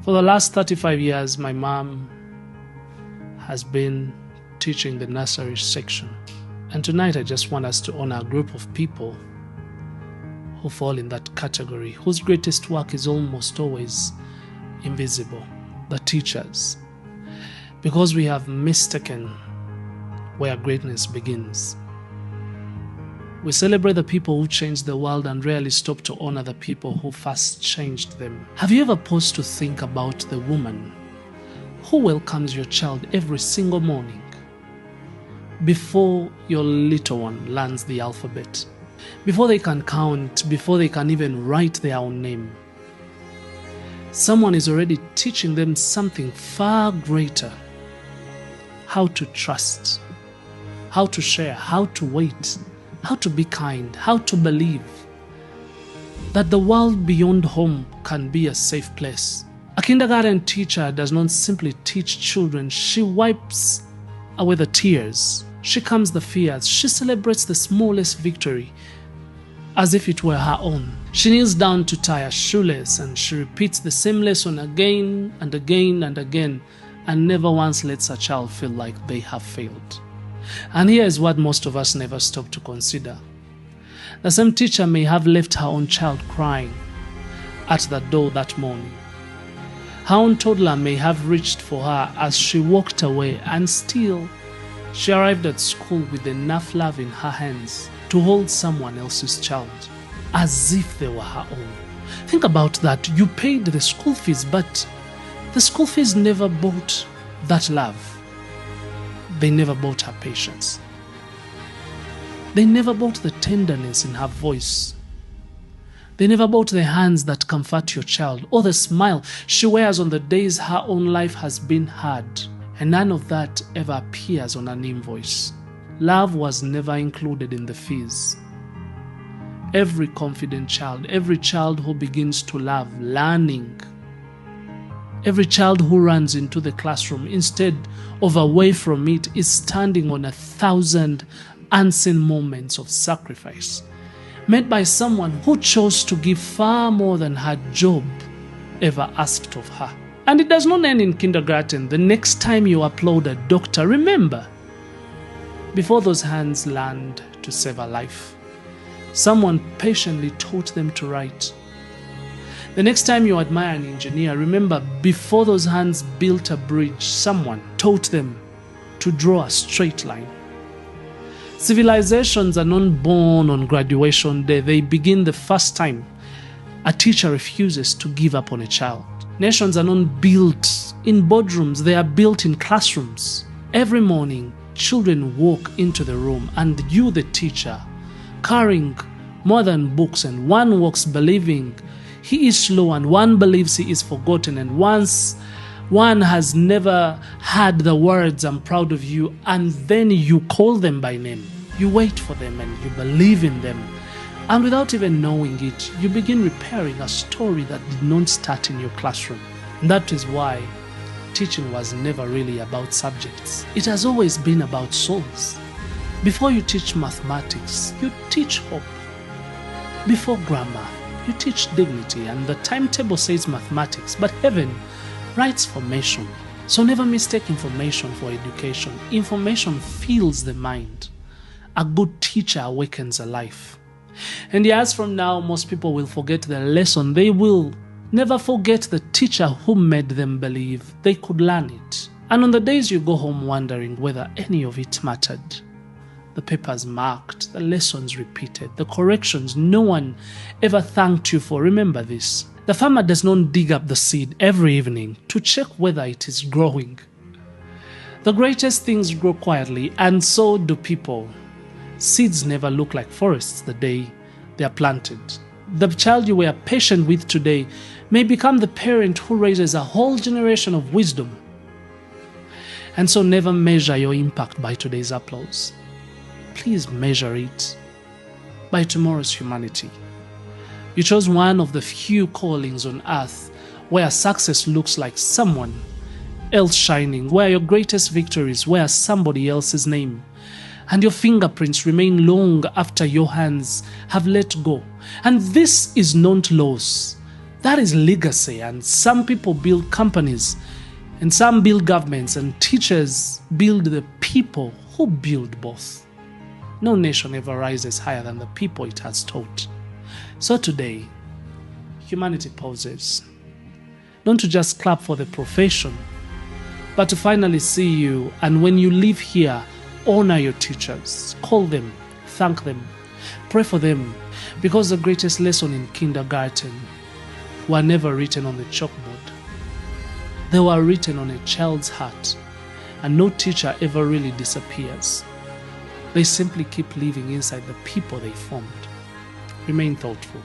For the last 35 years, my mom has been teaching the nursery section. And tonight I just want us to honor a group of people who fall in that category, whose greatest work is almost always invisible, the teachers. Because we have mistaken where greatness begins. We celebrate the people who changed the world and rarely stop to honor the people who first changed them. Have you ever paused to think about the woman who welcomes your child every single morning before your little one learns the alphabet, before they can count, before they can even write their own name? Someone is already teaching them something far greater: how to trust, how to share, how to wait, how to be kind, how to believe that the world beyond home can be a safe place. A kindergarten teacher does not simply teach children, she wipes away the tears, she calms the fears, she celebrates the smallest victory as if it were her own. She kneels down to tie a shoelace and she repeats the same lesson again and again and again, and never once lets a child feel like they have failed. And here is what most of us never stop to consider. The same teacher may have left her own child crying at the door that morning. Her own toddler may have reached for her as she walked away, and still she arrived at school with enough love in her hands to hold someone else's child as if they were her own. Think about that. You paid the school fees, but the school fees never bought that love. They never bought her patience. They never bought the tenderness in her voice. They never bought the hands that comfort your child, or the smile she wears on the days her own life has been hard. And none of that ever appears on an invoice. Love was never included in the fees. Every confident child, every child who begins to love learning, every child who runs into the classroom instead of away from it is standing on 1,000 unseen moments of sacrifice made by someone who chose to give far more than her job ever asked of her. And it does not end in kindergarten. The next time you applaud a doctor, remember, before those hands learned to save a life, someone patiently taught them to write. The next time you admire an engineer, remember, before those hands built a bridge, someone taught them to draw a straight line. Civilizations are not born on graduation day. They begin the first time a teacher refuses to give up on a child. Nations are not built in boardrooms. They are built in classrooms. Every morning, children walk into the room, and you, the teacher, carrying more than books, and one walks believing he is slow, and one believes he is forgotten, and once one has never heard the words, "I'm proud of you," and then you call them by name. You wait for them and you believe in them. And without even knowing it, you begin repairing a story that did not start in your classroom. And that is why teaching was never really about subjects. It has always been about souls. Before you teach mathematics, you teach hope. Before grammar, you teach dignity, and the timetable says mathematics, but heaven writes formation. So never mistake information for education. Information fills the mind. A good teacher awakens a life. And years from now, most people will forget the lesson. They will never forget the teacher who made them believe they could learn it. And on the days you go home wondering whether any of it mattered, the papers marked, the lessons repeated, the corrections no one ever thanked you for, remember this: the farmer does not dig up the seed every evening to check whether it is growing. The greatest things grow quietly, and so do people. Seeds never look like forests the day they are planted. The child you were patient with today may become the parent who raises a whole generation of wisdom. And so never measure your impact by today's applause. Please measure it by tomorrow's humanity. You chose one of the few callings on earth where success looks like someone else shining, where your greatest victories wear somebody else's name, and your fingerprints remain long after your hands have let go. And this is not loss. That is legacy. And some people build companies, and some build governments, and teachers build the people who build both. No nation ever rises higher than the people it has taught. So today, humanity pauses, not to just clap for the profession, but to finally see you, and when you leave here, honor your teachers, call them, thank them, pray for them, because the greatest lesson in kindergarten were never written on the chalkboard. They were written on a child's heart, and no teacher ever really disappears. They simply keep living inside the people they formed. Remain thoughtful.